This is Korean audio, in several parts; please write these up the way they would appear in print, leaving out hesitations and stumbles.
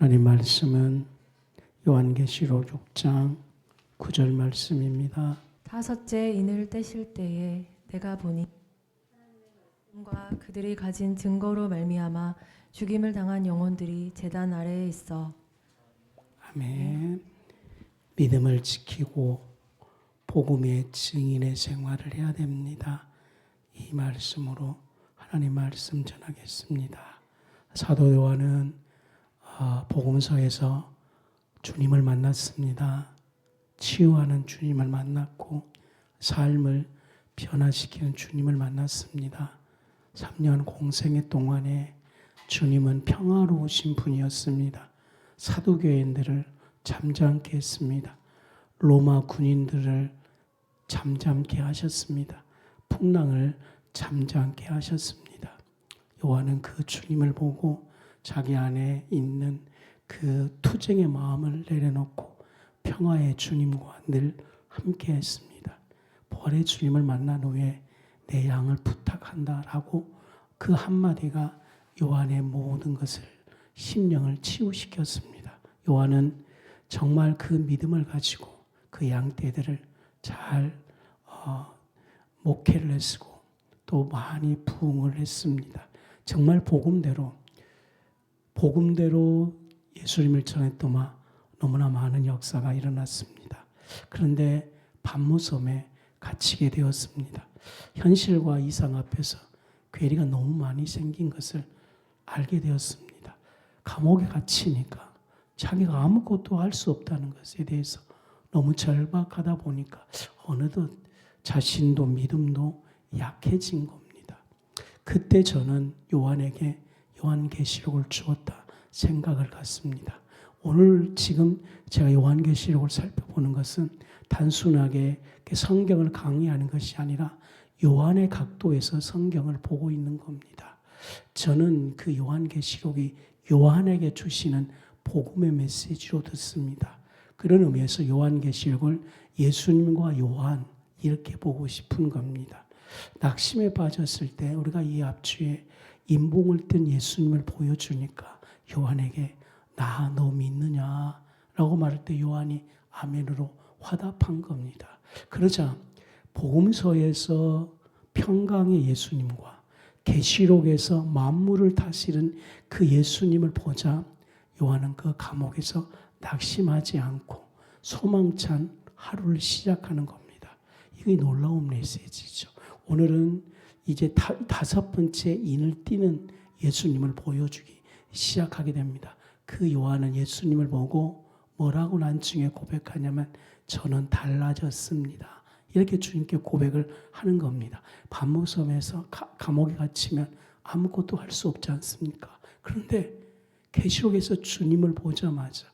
하나님 말씀은 요한계시록 6장 9절 말씀입니다. 다섯째 인을 떼실 때에 내가 보니 하나님과 그들이 가진 증거로 말미암아 죽임을 당한 영혼들이 제단 아래에 있어. 아멘. 믿음을 지키고 복음의 증인의 생활을 해야 됩니다. 이 말씀으로 하나님 말씀 전하겠습니다. 사도 요한은 복음서에서 주님을 만났습니다. 치유하는 주님을 만났고 삶을 변화시키는 주님을 만났습니다. 3년 공생애 동안에 주님은 평화로우신 분이었습니다. 사두개인들을 잠잠케 했습니다. 로마 군인들을 잠잠케 하셨습니다. 풍랑을 잠잠케 하셨습니다. 요한은 그 주님을 보고 자기 안에 있는 그 투쟁의 마음을 내려놓고 평화의 주님과 늘 함께 했습니다. 부활의 주님을 만난 후에 내 양을 부탁한다라고 그 한마디가 요한의 모든 것을 심령을 치유시켰습니다. 요한은 정말 그 믿음을 가지고 그 양떼들을 잘 목회를 했고 또 많이 부흥을 했습니다. 정말 복음대로 예수님을 전했더만 너무나 많은 역사가 일어났습니다. 그런데 반모섬에 갇히게 되었습니다. 현실과 이상 앞에서 괴리가 너무 많이 생긴 것을 알게 되었습니다. 감옥에 갇히니까 자기가 아무것도 할 수 없다는 것에 대해서 너무 절박하다 보니까 어느덧 자신도 믿음도 약해진 겁니다. 그때 저는 요한에게 요한계시록을 주었다 생각을 갖습니다. 오늘 지금 제가 요한계시록을 살펴보는 것은 단순하게 성경을 강의하는 것이 아니라 요한의 각도에서 성경을 보고 있는 겁니다. 저는 그 요한계시록이 요한에게 주시는 복음의 메시지로 듣습니다. 그런 의미에서 요한계시록을 예수님과 요한 이렇게 보고 싶은 겁니다. 낙심에 빠졌을 때 우리가 이 앞주에 인봉을 뜬 예수님을 보여주니까 요한에게 나 너 믿느냐 라고 말할 때 요한이 아멘으로 화답한 겁니다. 그러자 복음서에서 평강의 예수님과 계시록에서 만물을 다스리는 그 예수님을 보자 요한은 그 감옥에서 낙심하지 않고 소망찬 하루를 시작하는 겁니다. 이게 놀라운 메시지죠. 오늘은 이제 다섯 번째 인을 띠는 예수님을 보여주기 시작하게 됩니다. 그 요한은 예수님을 보고 뭐라고 난중에 고백하냐면 저는 달라졌습니다. 이렇게 주님께 고백을 하는 겁니다. 반모섬에서 감옥에 갇히면 아무것도 할 수 없지 않습니까? 그런데 계시록에서 주님을 보자마자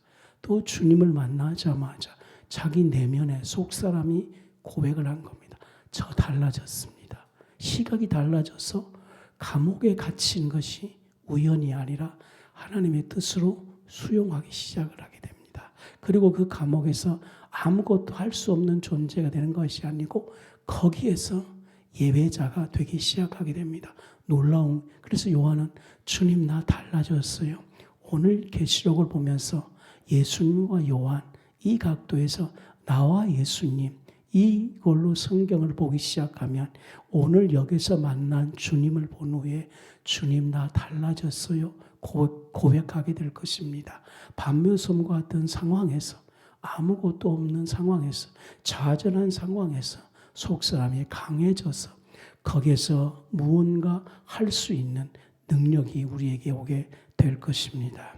또 주님을 만나자마자 자기 내면의 속사람이 고백을 한 겁니다. 저 달라졌습니다. 시각이 달라져서 감옥에 갇힌 것이 우연이 아니라 하나님의 뜻으로 수용하기 시작을 하게 됩니다. 그리고 그 감옥에서 아무것도 할 수 없는 존재가 되는 것이 아니고 거기에서 예배자가 되기 시작하게 됩니다. 놀라운. 그래서 요한은 주님 나 달라졌어요. 오늘 계시록을 보면서 예수님과 요한 이 각도에서 나와 예수님 이걸로 성경을 보기 시작하면 오늘 여기서 만난 주님을 본 후에 주님 나 달라졌어요 고백하게 될 것입니다. 반모섬과 같은 상황에서 아무것도 없는 상황에서 좌절한 상황에서 속사람이 강해져서 거기에서 무언가 할 수 있는 능력이 우리에게 오게 될 것입니다.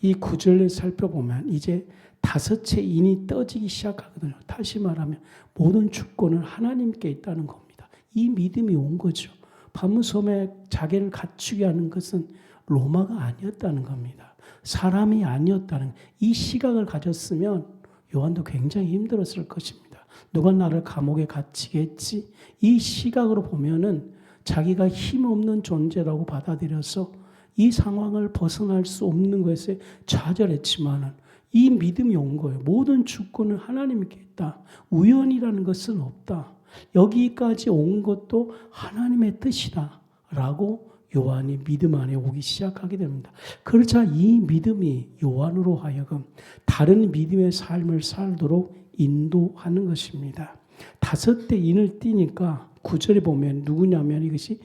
이 구절을 살펴보면 이제 다섯째 인이 떠지기 시작하거든요. 다시 말하면 모든 주권은 하나님께 있다는 겁니다. 이 믿음이 온 거죠. 반모섬에 자기를 갖추게 하는 것은 로마가 아니었다는 겁니다. 사람이 아니었다는 이 시각을 가졌으면 요한도 굉장히 힘들었을 것입니다. 누가 나를 감옥에 갇히겠지? 이 시각으로 보면은 자기가 힘없는 존재라고 받아들여서 이 상황을 벗어날 수 없는 것에 좌절했지만은 이 믿음이 온 거예요. 모든 주권은 하나님께 있다. 우연이라는 것은 없다. 여기까지 온 것도 하나님의 뜻이다. 라고 요한이 믿음 안에 오기 시작하게 됩니다. 그러자 이 믿음이 요한으로 하여금 다른 믿음의 삶을 살도록 인도하는 것입니다. 5대 인을 띠니까 9절에 보면 누구냐면 이것이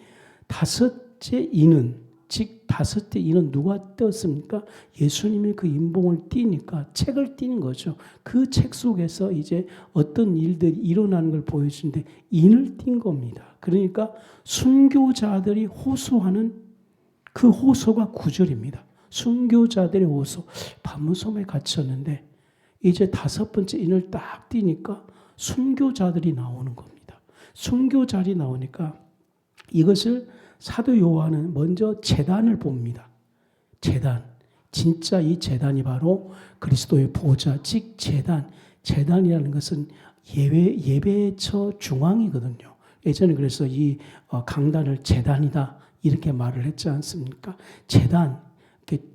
5째 인은, 즉 5대 인은 누가 떴습니까? 예수님이 그 인봉을 띠니까 책을 띠는 거죠. 그 책 속에서 이제 어떤 일들이 일어나는 걸 보여주는데 인을 띈 겁니다. 그러니까 순교자들이 호소하는 그 호소가 9절입니다. 순교자들의 호소. 밤무섬에 갇혔는데 이제 5번째 인을 딱 띄니까 순교자들이 나오는 겁니다. 순교자들이 나오니까 이것을 사도 요한은 먼저 제단을 봅니다. 제단. 진짜 이 제단이 바로 그리스도의 보좌, 즉 제단. 제단이라는 것은 예배처 중앙이거든요. 예전에 그래서 이 강단을 제단이다 이렇게 말을 했지 않습니까? 제단,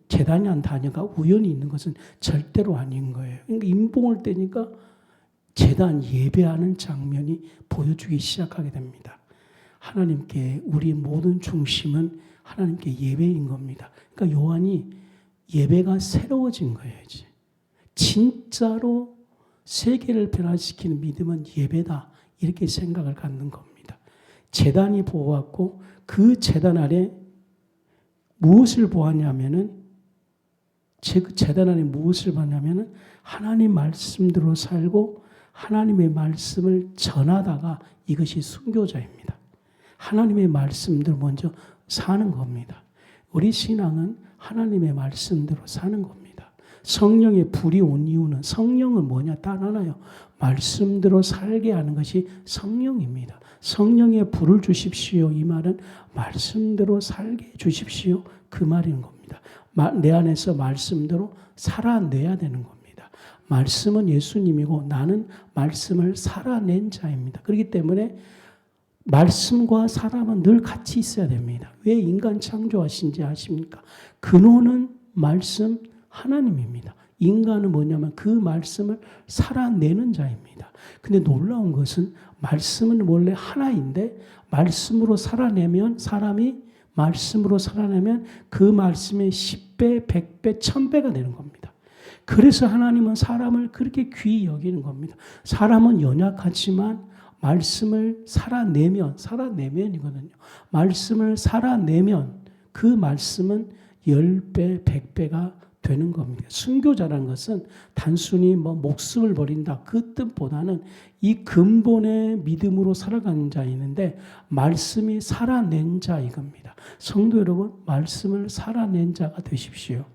제단이라는 단어가 우연히 있는 것은 절대로 아닌 거예요. 그러니까 인봉을 떼니까 제단 예배하는 장면이 보여주기 시작하게 됩니다. 하나님께 우리 모든 중심은 하나님께 예배인 겁니다. 그러니까 요한이 예배가 새로워진 거예요. 이제. 진짜로 세계를 변화시키는 믿음은 예배다 이렇게 생각을 갖는 겁니다. 제단이 보았고 그 제단 아래 무엇을 보았냐면은 제단 안에 무엇을 봤냐면은 하나님 말씀대로 살고 하나님의 말씀을 전하다가 이것이 순교자입니다. 하나님의 말씀대로 먼저 사는 겁니다. 우리 신앙은 하나님의 말씀대로 사는 겁니다. 성령의 불이 온 이유는 성령은 뭐냐? 단 하나요. 말씀대로 살게 하는 것이 성령입니다. 성령의 불을 주십시오. 이 말은 말씀대로 살게 해주십시오. 그 말인 겁니다. 내 안에서 말씀대로 살아내야 되는 겁니다. 말씀은 예수님이고 나는 말씀을 살아낸 자입니다. 그렇기 때문에 말씀과 사람은 늘 같이 있어야 됩니다. 왜 인간 창조하신지 아십니까? 근원은 말씀 하나님입니다. 인간은 뭐냐면 그 말씀을 살아내는 자입니다. 근데 놀라운 것은 말씀은 원래 하나인데 말씀으로 살아내면 사람이 말씀으로 살아내면 그 말씀의 10배, 100배, 1000배가 되는 겁니다. 그래서 하나님은 사람을 그렇게 귀히 여기는 겁니다. 사람은 연약하지만 말씀을 살아내면이거든요. 말씀을 살아내면 그 말씀은 10배, 100배가 되는 겁니다. 순교자라는 것은 단순히 목숨을 버린다 그 뜻보다는 이 근본의 믿음으로 살아가는 자이는데 말씀이 살아낸 자 이겁니다. 성도 여러분, 말씀을 살아낸 자가 되십시오.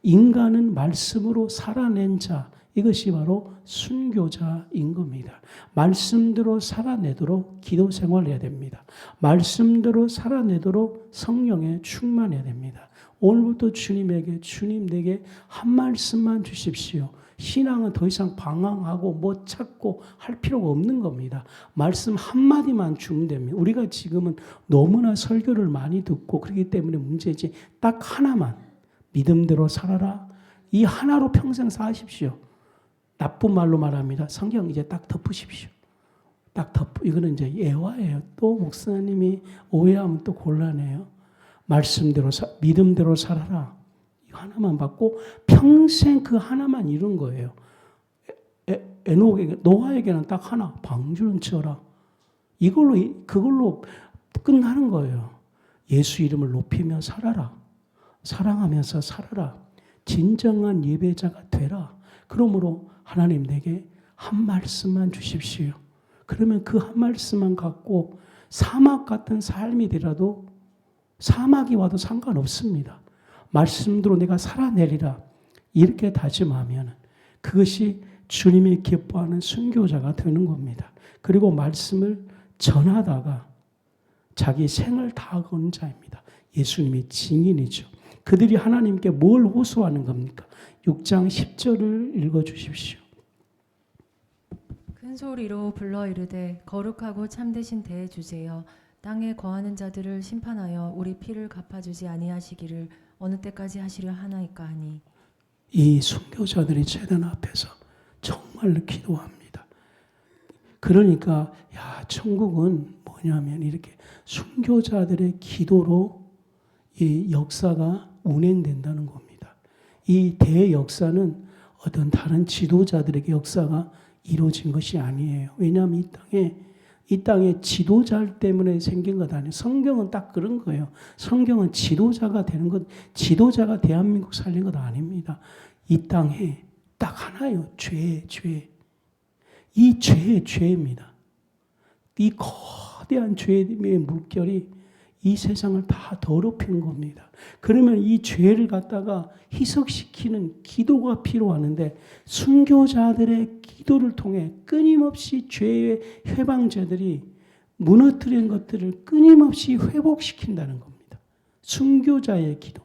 인간은 말씀으로 살아낸 자, 이것이 바로 순교자인 겁니다. 말씀대로 살아내도록 기도 생활해야 됩니다. 말씀대로 살아내도록 성령에 충만해야 됩니다. 오늘부터 주님에게 주님 내게 한 말씀만 주십시오. 신앙은 더 이상 방황하고 뭐 찾고 할 필요가 없는 겁니다. 말씀 한마디만 주면 됩니다. 우리가 지금은 너무나 설교를 많이 듣고 그렇기 때문에 문제지 딱 하나만 믿음대로 살아라. 이 하나로 평생 사십시오. 나쁜 말로 말합니다. 성경 이제 딱 덮으십시오. 이거는 이제 예화예요. 또 목사님이 오해하면 또 곤란해요. 말씀대로 믿음대로 살아라. 이거 하나만 받고 평생 그 하나만 이룬 거예요. 노아에게는 딱 하나, 방주는 치어라. 그걸로 끝나는 거예요. 예수 이름을 높이며 살아라. 사랑하면서 살아라. 진정한 예배자가 되라. 그러므로 하나님 내게 한 말씀만 주십시오. 그러면 그 한 말씀만 갖고 사막 같은 삶이 되라도 사막이 와도 상관없습니다. 말씀대로 내가 살아내리라. 이렇게 다짐하면 그것이 주님이 기뻐하는 순교자가 되는 겁니다. 그리고 말씀을 전하다가 자기 생을 다하는 자입니다. 예수님이 증인이죠. 그들이 하나님께 뭘 호소하는 겁니까? 6장 10절을 읽어주십시오. 큰 소리로 불러 이르되 거룩하고 참되신 대주제여 땅에 거하는 자들을 심판하여 우리 피를 갚아주지 아니하시기를 어느 때까지 하시려 하나이까 하니. 이 순교자들이 제단 앞에서 정말로 기도합니다. 그러니까 천국은 뭐냐면 이렇게 순교자들의 기도로 이 역사가 운행된다는 겁니다. 이 대역사는 어떤 다른 지도자들에게 역사가 이루어진 것이 아니에요. 왜냐하면 이 땅에 지도자 때문에 생긴 것 아니에요. 성경은 딱 그런 거예요. 성경은 지도자가 되는 것, 지도자가 대한민국 살린 것 아닙니다. 이 땅에 딱 하나예요. 죄. 이 죄입니다. 이 거대한 죄의 물결이 이 세상을 다 더럽히는 겁니다. 그러면 이 죄를 갖다가 희석시키는 기도가 필요하는데 순교자들의 기도를 통해 끊임없이 죄의 회방자들이 무너뜨린 것들을 끊임없이 회복시킨다는 겁니다. 순교자의 기도.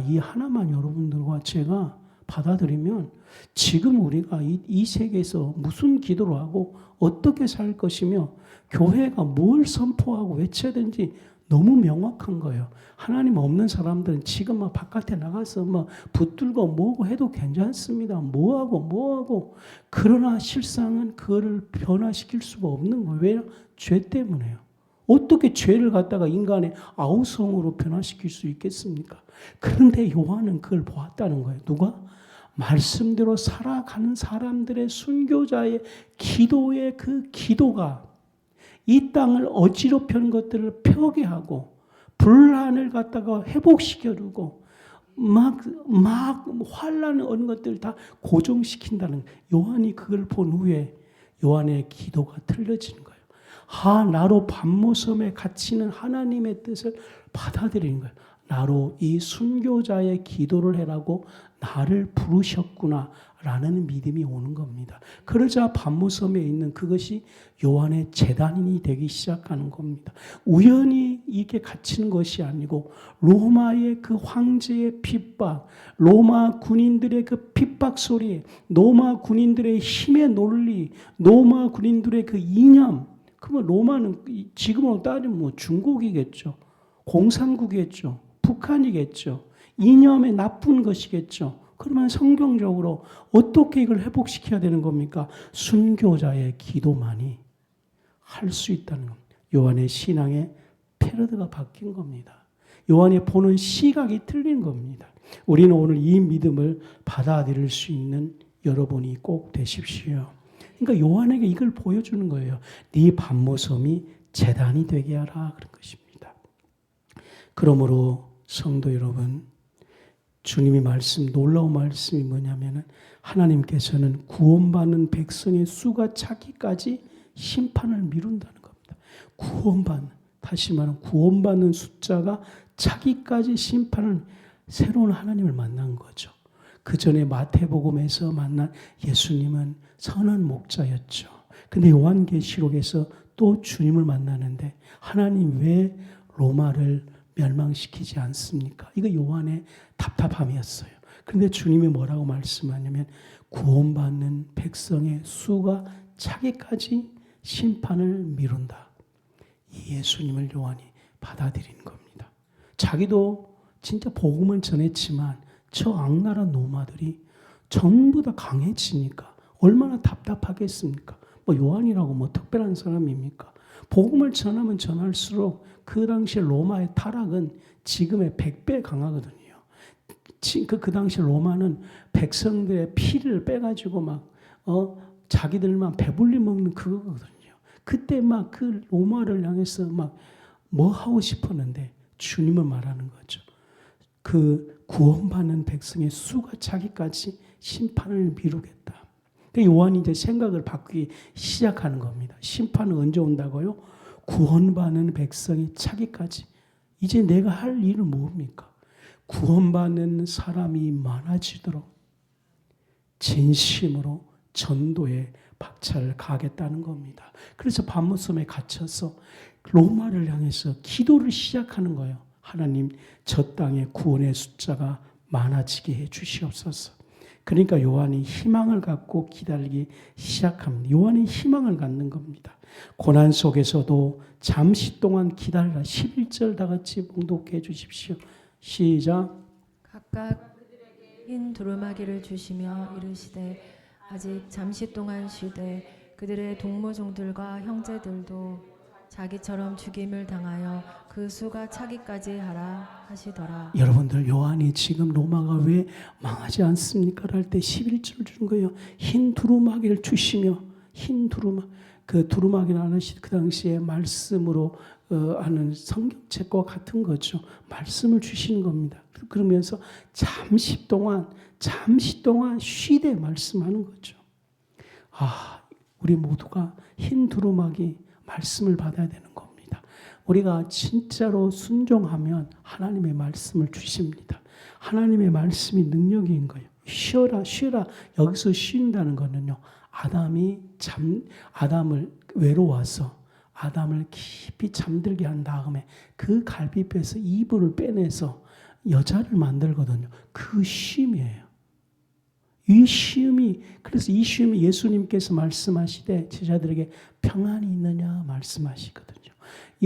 이 하나만 여러분들과 제가 받아들이면 지금 우리가 이 세계에서 무슨 기도를 하고 어떻게 살 것이며 교회가 뭘 선포하고 외쳐야 되는지 너무 명확한 거예요. 하나님 없는 사람들은 지금 막 바깥에 나가서 막 붙들고 뭐고 해도 괜찮습니다. 뭐하고. 그러나 실상은 그거를 변화시킬 수가 없는 거예요. 왜냐? 죄 때문에요. 어떻게 죄를 갖다가 인간의 아우성으로 변화시킬 수 있겠습니까? 그런데 요한은 그걸 보았다는 거예요. 누가? 말씀대로 살아가는 사람들의 순교자의 기도의 그 기도가 이 땅을 어지럽히는 것들을 펴게 하고 분란을 갖다가 회복시켜주고 막 환란을 얻는 것들을 다 고정시킨다는 요한이 그걸 본 후에 요한의 기도가 틀려지는 거예요. 나로 밤모섬에 갇히는 하나님의 뜻을 받아들이는 거예요. 나로 이 순교자의 기도를 해라고 나를 부르셨구나 라는 믿음이 오는 겁니다. 그러자 밤모섬에 있는 그것이 요한의 제단이 되기 시작하는 겁니다. 우연히 이게 갇히는 것이 아니고 로마의 그 황제의 핍박, 로마 군인들의 그 핍박 소리, 로마 군인들의 힘의 논리, 로마 군인들의 그 이념. 그러면 로마는 지금으로 따지면 중국이겠죠. 공산국이겠죠. 북한이겠죠. 이념의 나쁜 것이겠죠. 그러면 성경적으로 어떻게 이걸 회복시켜야 되는 겁니까? 순교자의 기도만이 할 수 있다는 겁니다. 요한의 신앙의 패러드가 바뀐 겁니다. 요한이 보는 시각이 틀린 겁니다. 우리는 오늘 이 믿음을 받아들일 수 있는 여러분이 꼭 되십시오. 그러니까 요한에게 이걸 보여주는 거예요. 네 밤모섬이 제단이 되게 하라 그런 것입니다. 그러므로 성도 여러분, 주님이 놀라운 말씀이 뭐냐면은 하나님께서는 구원받는 백성의 수가 차기까지 심판을 미룬다는 겁니다. 다시 말하면 구원받는 숫자가 차기까지 심판을 새로운 하나님을 만난 거죠. 그 전에 마태복음에서 만난 예수님은 선한 목자였죠. 근데 요한계시록에서 또 주님을 만나는데 하나님 왜 로마를 멸망시키지 않습니까? 이거 요한의 답답함이었어요. 그런데 주님이 뭐라고 말씀하냐면 구원받는 백성의 수가 차기까지 심판을 미룬다. 이 예수님을 요한이 받아들이는 겁니다. 자기도 진짜 복음을 전했지만 저 악나라 노마들이 전부 다 강해지니까 얼마나 답답하겠습니까? 요한이라고 특별한 사람입니까? 복음을 전하면 전할수록 그 당시 로마의 타락은 지금의 100배 강하거든요. 그 당시 로마는 백성들의 피를 빼가지고 자기들만 배불리 먹는 그거거든요. 그때 그 로마를 향해서 뭐 하고 싶었는데 주님을 말하는 거죠. 그 구원받는 백성의 수가 차기까지 심판을 미루겠다. 요한이 이제 생각을 바꾸기 시작하는 겁니다. 심판은 언제 온다고요? 구원받는 백성이 차기까지. 이제 내가 할 일은 뭡니까? 구원받는 사람이 많아지도록 진심으로 전도에 박차를 가겠다는 겁니다. 그래서 밤모섬에 갇혀서 로마를 향해서 기도를 시작하는 거예요. 하나님, 저 땅에 구원의 숫자가 많아지게 해 주시옵소서. 그러니까 요한이 희망을 갖고 기다리기 시작합니다. 요한이 희망을 갖는 겁니다. 고난 속에서도 잠시 동안 기다리라. 11절 다 같이 봉독해 주십시오. 시작. 각각 흰 두루마기를 주시며 이르시되 아직 잠시 동안 쉬되 그들의 동무종들과 형제들도 자기처럼 죽임을 당하여 그 수가 차기까지 하라 하시더라. 여러분들 요한이 지금 로마가 왜 망하지 않습니까? 할 때 11절 주는 거예요. 흰 두루마기를 주시며 흰 그 두루마기라는 그 당시에 말씀으로 하는 성경책과 같은 거죠. 말씀을 주시는 겁니다. 그러면서 잠시 동안 쉬되 말씀하는 거죠. 우리 모두가 흰 두루마기 말씀을 받아야 되는 겁니다. 우리가 진짜로 순종하면 하나님의 말씀을 주십니다. 하나님의 말씀이 능력인 거예요. 쉬어라. 여기서 쉰다는 거는요. 아담을 외로워서 아담을 깊이 잠들게 한 다음에 그 갈비뼈에서 이불을 빼내서 여자를 만들거든요. 그 쉼이에요. 그래서 이 쉼이 예수님께서 말씀하시되 제자들에게 평안이 있느냐 말씀하시거든요.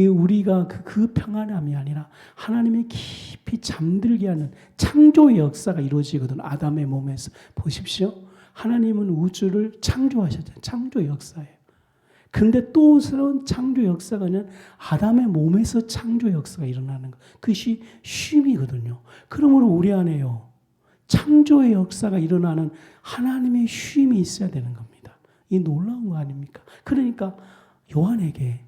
우리가 그 평안함이 아니라 하나님의 깊이 잠들게 하는 창조의 역사가 이루어지거든요. 아담의 몸에서. 보십시오. 하나님은 우주를 창조하셨잖아요. 창조 역사예요. 그런데 또 새로운 창조 역사가 아니라 아담의 몸에서 창조 역사가 일어나는 것. 그것이 쉼이거든요. 그러므로 우리 안에요. 창조의 역사가 일어나는 하나님의 쉼이 있어야 되는 겁니다. 이 놀라운 거 아닙니까? 그러니까 요한에게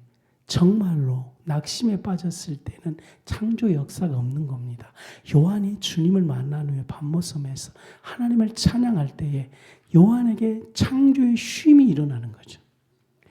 정말로 낙심에 빠졌을 때는 창조 역사가 없는 겁니다. 요한이 주님을 만난 후에 밤모섬에서 하나님을 찬양할 때에 요한에게 창조의 쉼이 일어나는 거죠.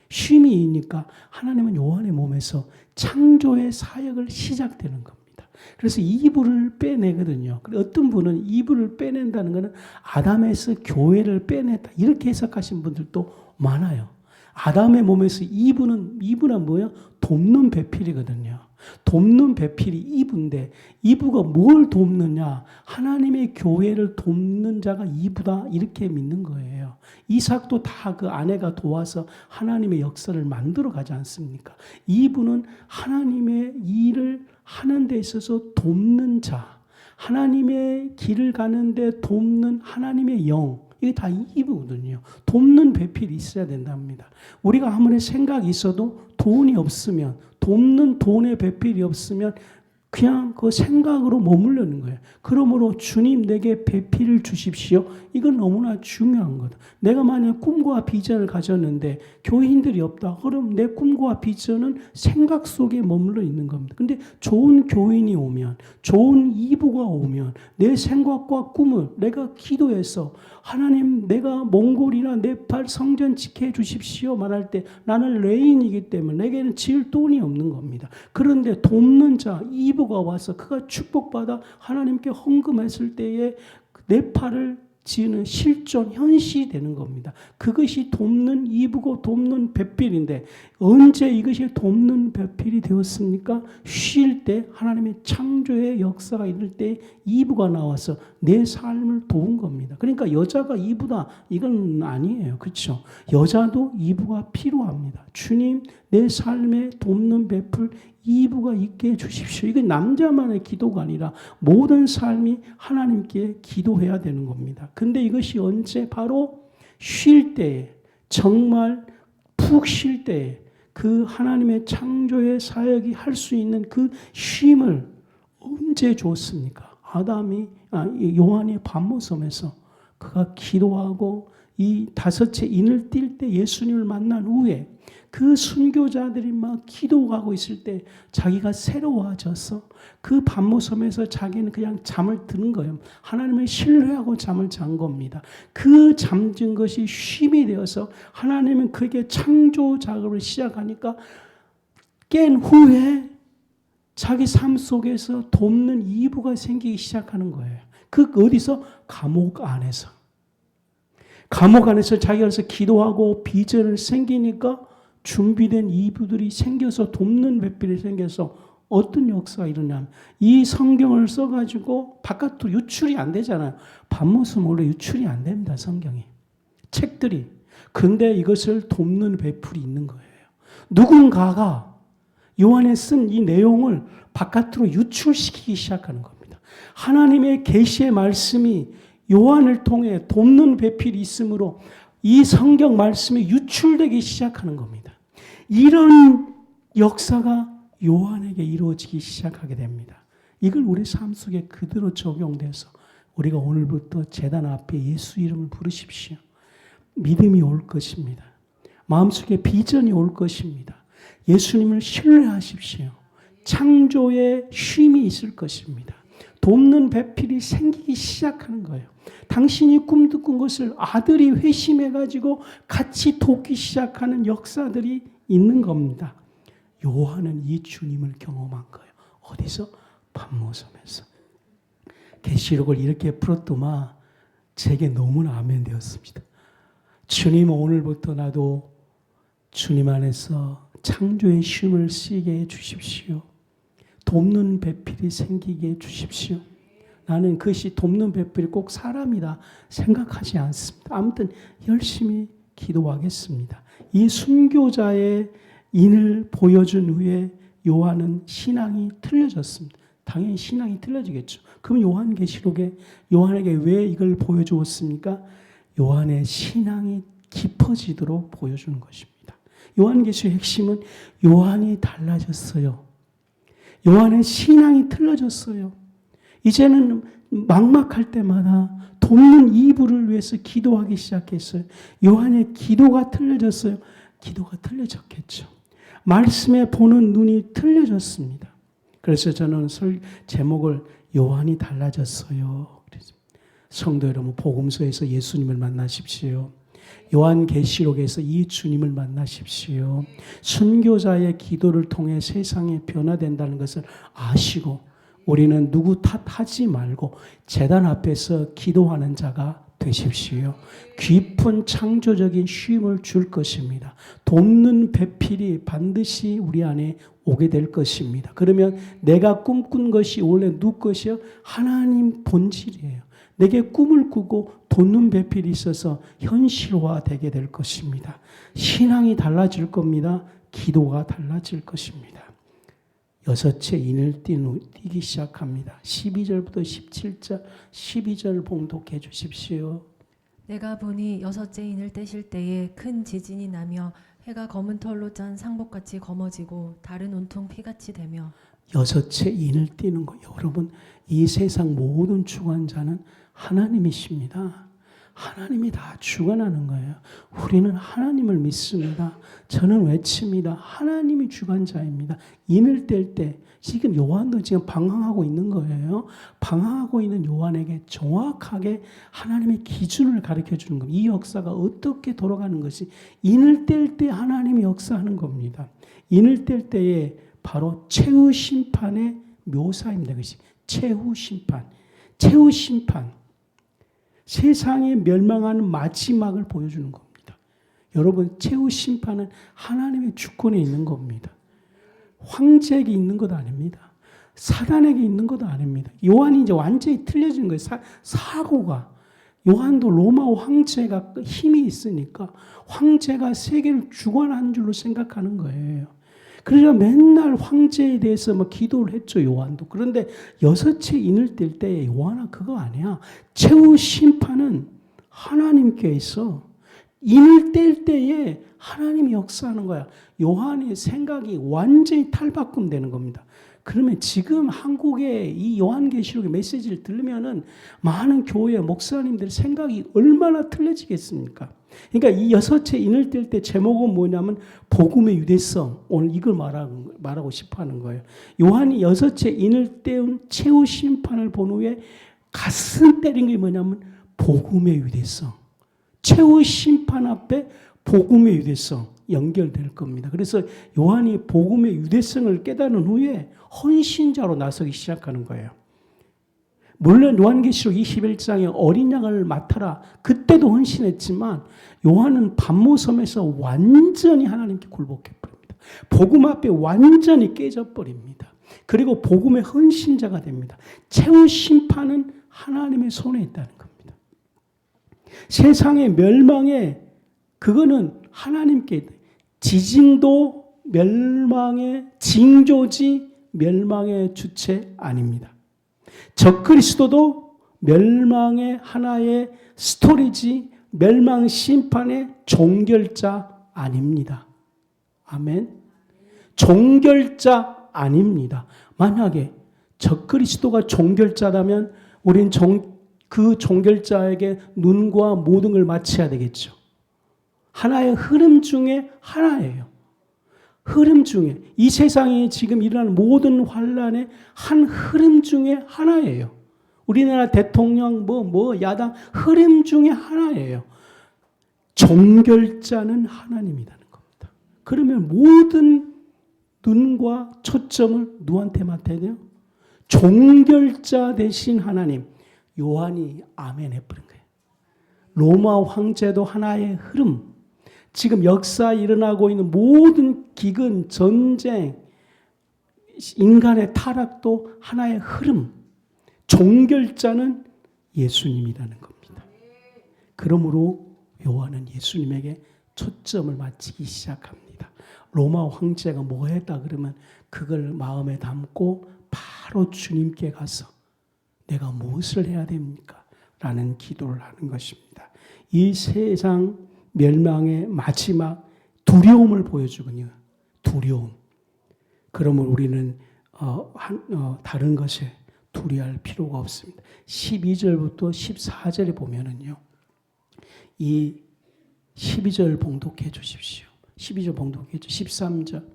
쉼이니까 하나님은 요한의 몸에서 창조의 사역을 시작되는 겁니다. 그래서 이불을 빼내거든요. 어떤 분은 이불을 빼낸다는 것은 아담에서 교회를 빼냈다 이렇게 해석하신 분들도 많아요. 아담의 몸에서 이브는 뭐예요? 돕는 배필이거든요. 돕는 배필이 이브인데 이브가 뭘 돕느냐? 하나님의 교회를 돕는 자가 이브다 이렇게 믿는 거예요. 이삭도 다 그 아내가 도와서 하나님의 역사를 만들어 가지 않습니까? 이브는 하나님의 일을 하는 데 있어서 돕는 자, 하나님의 길을 가는데 돕는 하나님의 영, 이게 다 이브거든요. 돕는 배필이 있어야 된답니다. 우리가 아무리 생각이 있어도 돈이 없으면, 돕는 돈의 배필이 없으면 그냥 그 생각으로 머무르는 거예요. 그러므로 주님 내게 배필을 주십시오. 이건 너무나 중요한 거다. 내가 만약 꿈과 비전을 가졌는데 교인들이 없다. 그럼 내 꿈과 비전은 생각 속에 머물러 있는 겁니다. 근데 좋은 교인이 오면, 좋은 이부가 오면 내 생각과 꿈을 내가 기도해서 하나님 내가 몽골이나 네팔 성전 지켜 주십시오 말할 때 나는 레인이기 때문에 내게는 지을 돈이 없는 겁니다. 그런데 돕는 자 이부가 와서 그가 축복받아 하나님께 헌금했을 때에 네팔을 지는 실존 현실이 되는 겁니다. 그것이 돕는 이부고 돕는 배필인데 언제 이것이 돕는 배필이 되었습니까? 쉴 때 하나님의 창조의 역사가 이룰 때 이부가 나와서 내 삶을 도운 겁니다. 그러니까 여자가 이부다 이건 아니에요. 그렇죠? 여자도 이부가 필요합니다. 주님 내 삶에 돕는 배필 이부가 있게 해주십시오. 이건 남자만의 기도가 아니라 모든 삶이 하나님께 기도해야 되는 겁니다. 근데 이것이 언제? 바로 쉴 때에, 정말 푹 쉴 때에 그 하나님의 창조의 사역이 할 수 있는 그 쉼을 언제 줬습니까? 요한이 밤모섬에서 그가 기도하고 이 다섯째 인을 뛸 때 예수님을 만난 후에 그 순교자들이 막 기도하고 있을 때 자기가 새로워져서 그 밤모섬에서 자기는 그냥 잠을 드는 거예요. 하나님을 신뢰하고 잠을 잔 겁니다. 그 잠든 것이 쉼이 되어서 하나님은 그에게 창조 작업을 시작하니까 깬 후에 자기 삶 속에서 돕는 이부가 생기기 시작하는 거예요. 그 어디서? 감옥 안에서. 감옥 안에서 자기가 기도하고 비전을 생기니까 준비된 이부들이 생겨서 돕는 배필이 생겨서 어떤 역사가 일어나면 이 성경을 써가지고 바깥으로 유출이 안 되잖아요. 밤모섬 원래 유출이 안 됩니다. 성경이. 책들이. 근데 이것을 돕는 배필이 있는 거예요. 누군가가 요한에 쓴 이 내용을 바깥으로 유출시키기 시작하는 겁니다. 하나님의 계시의 말씀이 요한을 통해 돕는 배필이 있으므로 이 성경 말씀이 유출되기 시작하는 겁니다. 이런 역사가 요한에게 이루어지기 시작하게 됩니다. 이걸 우리 삶 속에 그대로 적용돼서 우리가 오늘부터 제단 앞에 예수 이름을 부르십시오. 믿음이 올 것입니다. 마음속에 비전이 올 것입니다. 예수님을 신뢰하십시오. 창조의 쉼이 있을 것입니다. 돕는 배필이 생기기 시작하는 거예요. 당신이 꿈꾼 것을 아들이 회심해가지고 같이 돕기 시작하는 역사들이 있는 겁니다. 요한은 이 주님을 경험한 거예요. 어디서? patmos섬에서. 계시록을 이렇게 풀었더만 제게 너무나 아멘 되었습니다. 주님, 오늘부터 나도 주님 안에서 창조의 쉼을 쓰게 해 주십시오. 돕는 배필이 생기게 해 주십시오. 나는 그것이 돕는 배필이 꼭 사람이다 생각하지 않습니다. 아무튼 열심히 기도하겠습니다. 이 순교자의 인을 보여준 후에 요한은 신앙이 틀려졌습니다. 당연히 신앙이 틀려지겠죠. 그럼 요한계시록에 요한에게 왜 이걸 보여주었습니까? 요한의 신앙이 깊어지도록 보여주는 것입니다. 요한계시록의 핵심은 요한이 달라졌어요. 요한의 신앙이 틀려졌어요. 이제는 막막할 때마다 돕는 이불을 위해서 기도하기 시작했어요. 요한의 기도가 틀려졌어요. 기도가 틀려졌겠죠. 말씀에 보는 눈이 틀려졌습니다. 그래서 저는 제목을 요한이 달라졌어요. 성도 여러분, 복음서에서 예수님을 만나십시오. 요한계시록에서 이 주님을 만나십시오. 순교자의 기도를 통해 세상이 변화된다는 것을 아시고 우리는 누구 탓하지 말고 제단 앞에서 기도하는 자가 되십시오. 깊은 창조적인 쉼을 줄 것입니다. 돕는 배필이 반드시 우리 안에 오게 될 것입니다. 그러면 내가 꿈꾼 것이 원래 누구 것이요? 하나님 본질이에요. 내게 꿈을 꾸고 돕는 배필이 있어서 현실화되게 될 것입니다. 신앙이 달라질 겁니다. 기도가 달라질 것입니다. 여섯째 인을 띄기 시작합니다. 12절부터 17절, 12절 봉독해 주십시오. 내가 보니 여섯째 인을 떼실 때에 큰 지진이 나며 해가 검은 털로 짠 상복같이 검어지고 다른 온통 피같이 되며. 여섯째 인을 띄는 거예요. 여러분, 이 세상 모든 주관자는 하나님이십니다. 하나님이 다 주관하는 거예요. 우리는 하나님을 믿습니다. 저는 외칩니다. 하나님이 주관자입니다. 인을 뗄 때 지금 요한도 지금 방황하고 있는 거예요. 방황하고 있는 요한에게 정확하게 하나님의 기준을 가르쳐 주는 겁니다. 이 역사가 어떻게 돌아가는 것이 인을 뗄 때 하나님이 역사하는 겁니다. 인을 뗄 때에 바로 최후 심판의 묘사입니다. 그것이 최후 심판. 최후 심판. 세상이 멸망하는 마지막을 보여주는 겁니다. 여러분, 최후 심판은 하나님의 주권에 있는 겁니다. 황제에게 있는 것 아닙니다. 사단에게 있는 것도 아닙니다. 요한이 이제 완전히 틀려진 거예요. 사고가. 요한도 로마 황제가 힘이 있으니까 황제가 세계를 주관하는 줄로 생각하는 거예요. 그래서 맨날 황제에 대해서 막 기도를 했죠, 요한도. 그런데 여섯째 인을 뗄 때 요한아 그거 아니야. 최후 심판은 하나님께 있어. 인을 뗄 때에 하나님이 역사하는 거야. 요한의 생각이 완전히 탈바꿈되는 겁니다. 그러면 지금 한국의 이 요한계시록의 메시지를 들으면은 많은 교회 목사님들 생각이 얼마나 틀려지겠습니까? 그러니까 이 여섯째 인을 뗄 때 제목은 뭐냐면 복음의 유대성. 오늘 이걸 말하고 싶어 하는 거예요. 요한이 여섯째 인을 떼운 최후 심판을 본 후에 가슴 때린 게 뭐냐면 복음의 유대성. 최후 심판 앞에 복음의 유대성 연결될 겁니다. 그래서 요한이 복음의 유대성을 깨달은 후에 헌신자로 나서기 시작하는 거예요. 물론 요한계시록 21장에 어린 양을 맡아라. 그때도 헌신했지만 요한은 patmos섬에서 완전히 하나님께 굴복해버립니다. 복음 앞에 완전히 깨져버립니다. 그리고 복음의 헌신자가 됩니다. 최후 심판은 하나님의 손에 있다는 겁니다. 세상의 멸망에 그거는 하나님께 지진도 멸망의 징조지 멸망의 주체 아닙니다. 적그리스도도 멸망의 하나의 스토리지 멸망 심판의 종결자 아닙니다. 아멘. 종결자 아닙니다. 만약에 적그리스도가 종결자라면 우리는 그 종결자에게 눈과 모든 걸 바쳐야 되겠죠. 하나의 흐름 중에 하나예요. 흐름 중에 이 세상에 지금 일어나는 모든 환란의 한 흐름 중에 하나예요. 우리나라 대통령 야당 흐름 중에 하나예요. 종결자는 하나님이라는 겁니다. 그러면 모든 눈과 초점을 누구한테 맡아야 돼요? 종결자 대신 하나님. 요한이 아멘 해버린 거예요. 로마 황제도 하나의 흐름. 지금 역사에 일어나고 있는 모든 기근, 전쟁, 인간의 타락도 하나의 흐름. 종결자는 예수님이라는 겁니다. 그러므로 요한은 예수님에게 초점을 맞추기 시작합니다. 로마 황제가 뭐 했다 그러면 그걸 마음에 담고 바로 주님께 가서 내가 무엇을 해야 됩니까? 라는 기도를 하는 것입니다. 이 세상 멸망의 마지막 두려움을 보여주군요. 두려움. 그러면 우리는 다른 것에 두려워할 필요가 없습니다. 12절부터 14절에 보면은요. 이 12절 봉독해 주십시오. 12절 봉독해 주십시오. 13절.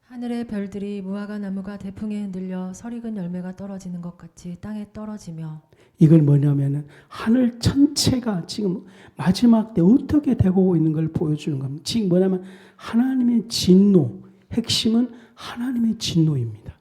하늘의 별들이 무화과 나무가 대풍에 흔들려 설익은 열매가 떨어지는 것 같이 땅에 떨어지며. 이건 뭐냐면은 하늘 전체가 지금 마지막 때 어떻게 되고 있는 걸 보여주는 겁니다. 지금 뭐냐면 하나님의 진노, 핵심은 하나님의 진노입니다.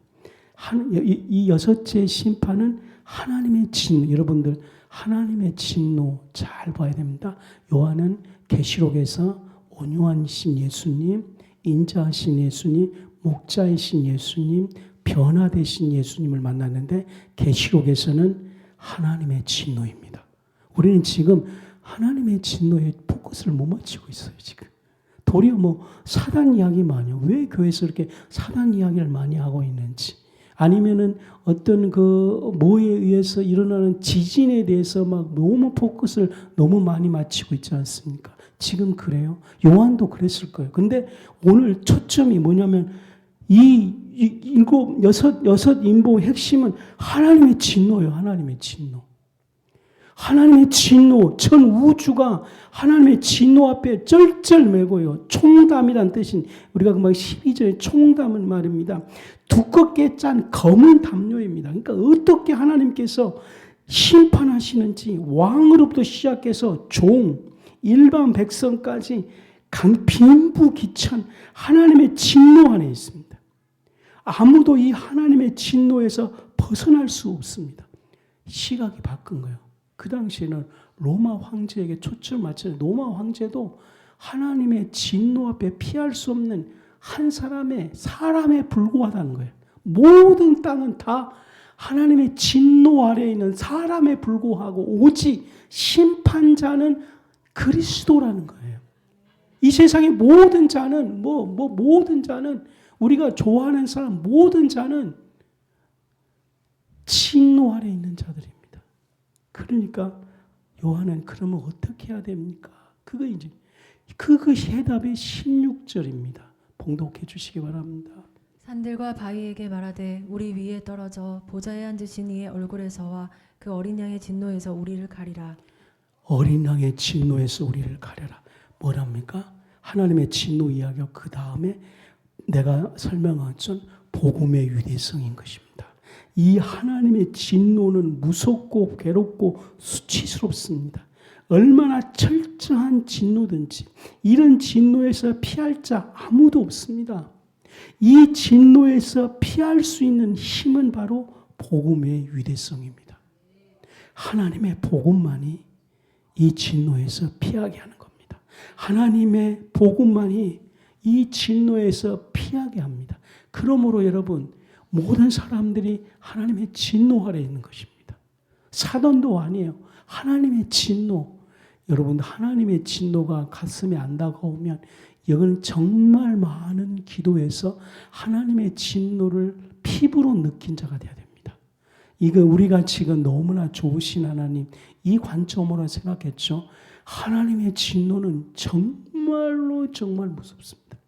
이 여섯째 심판은 하나님의 진노. 여러분들 하나님의 진노 잘 봐야 됩니다. 요한은 계시록에서 온유하신 예수님, 인자하신 예수님, 목자이신 예수님, 변화되신 예수님을 만났는데 계시록에서는 하나님의 진노입니다. 우리는 지금 하나님의 진노에 포커스를 못 맞추고 있어요. 지금 도리어 사단 이야기 많이. 왜 교회에서 이렇게 사단 이야기를 많이 하고 있는지, 아니면은 어떤 뭐에 의해서 일어나는 지진에 대해서 너무 포커스를 너무 많이 맞추고 있지 않습니까? 지금 그래요. 요한도 그랬을 거예요. 근데 오늘 초점이 뭐냐면 여섯 인보의 핵심은 하나님의 진노예요. 하나님의 진노. 하나님의 진노, 전 우주가 하나님의 진노 앞에 쩔쩔매고요. 총담이란 뜻인, 우리가 12절에 총담은 말입니다. 두껍게 짠 검은 담요입니다. 그러니까 어떻게 하나님께서 심판하시는지 왕으로부터 시작해서 종, 일반 백성까지 빈부귀천 하나님의 진노 안에 있습니다. 아무도 이 하나님의 진노에서 벗어날 수 없습니다. 시각이 바뀐 거예요. 그 당시에는 로마 황제에게 초점을 맞추는, 로마 황제도 하나님의 진노 앞에 피할 수 없는 한 사람에 불과하다는 거예요. 모든 땅은 다 하나님의 진노 아래에 있는 사람에 불과하고 오직 심판자는 그리스도라는 거예요. 이 세상의 모든 자는 모든 자는, 우리가 좋아하는 사람 모든 자는 진노 아래에 있는 자들입니다. 그러니까 요한은 그러면 어떻게 해야 됩니까? 그거 해답이 16절입니다. 봉독해 주시기 바랍니다. 산들과 바위에게 말하되 우리 위에 떨어져 보좌에 앉으신 이의 얼굴에서와 그 어린 양의 진노에서 우리를 가리라. 어린 양의 진노에서 우리를 가려라. 뭐랍니까? 하나님의 진노 이야기와 그 다음에 내가 설명한 전 복음의 위대성인 것입니다. 이 하나님의 진노는 무섭고 괴롭고 수치스럽습니다. 얼마나 철저한 진노든지 이런 진노에서 피할 자 아무도 없습니다. 이 진노에서 피할 수 있는 힘은 바로 복음의 위대성입니다. 하나님의 복음만이 이 진노에서 피하게 하는 겁니다. 하나님의 복음만이 이 진노에서 피하게 합니다. 그러므로 여러분, 모든 사람들이 하나님의 진노 아래에 있는 것입니다. 사단도 아니에요. 하나님의 진노. 여러분, 하나님의 진노가 가슴에 안 다가오면 이건 정말 많은 기도에서 하나님의 진노를 피부로 느낀 자가 되어야 됩니다. 이거 우리가 지금 너무나 좋으신 하나님, 이 관점으로 생각했죠. 하나님의 진노는 정말로 정말 무섭습니다.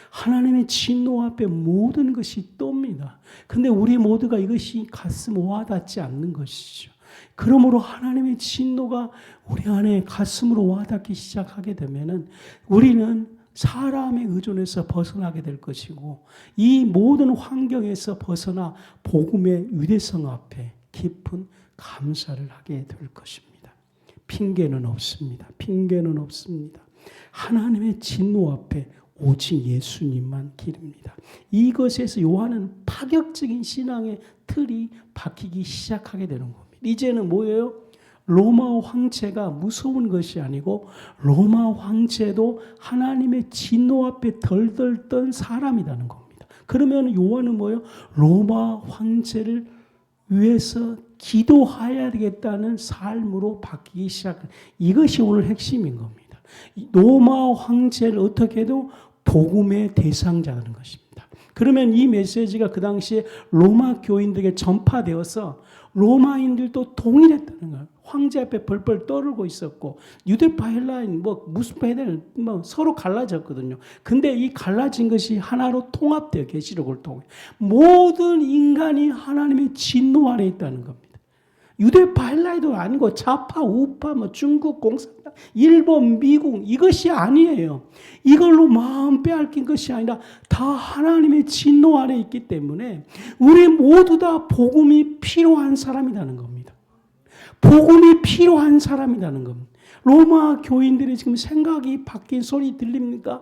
하나님의 진노 앞에 모든 것이 떱니다. 근데 우리 모두가 이것이 가슴 와닿지 않는 것이죠. 그러므로 하나님의 진노가 우리 안에 가슴으로 와닿기 시작하게 되면은 우리는 사람의 의존에서 벗어나게 될 것이고 이 모든 환경에서 벗어나 복음의 유대성 앞에 깊은 감사를 하게 될 것입니다. 핑계는 없습니다. 핑계는 없습니다. 하나님의 진노 앞에 오직 예수님만 길입니다. 이것에서 요한은 파격적인 신앙의 틀이 박히기 시작하게 되는 겁니다. 이제는 뭐예요? 로마 황제가 무서운 것이 아니고 로마 황제도 하나님의 진노 앞에 덜덜 떤 사람이라는 겁니다. 그러면 요한은 뭐예요? 로마 황제를 위해서 기도해야 되겠다는 삶으로 바뀌기 시작한 이것이 오늘 핵심인 겁니다. 로마 황제를 어떻게 해도 복음의 대상자라는 것입니다. 그러면 이 메시지가 그 당시에 로마 교인들에게 전파되어서 로마인들도 동일했다는 거예요. 황제 앞에 벌벌 떠들고 있었고 유대파 헬라인 무슨 패들 서로 갈라졌거든요. 근데 이 갈라진 것이 하나로 통합되어 계시록을 통해 모든 인간이 하나님의 진노 아래 있다는 겁니다. 유대파 헬라인도 아니고 좌파 우파 중국 공산당 일본 미국 이것이 아니에요. 이걸로 마음 빼앗긴 것이 아니라 다 하나님의 진노 아래 있기 때문에 우리 모두 다 복음이 필요한 사람이라는 겁니다. 복음이 필요한 사람이라는 겁니다. 로마 교인들이 지금 생각이 바뀐 소리 들립니까?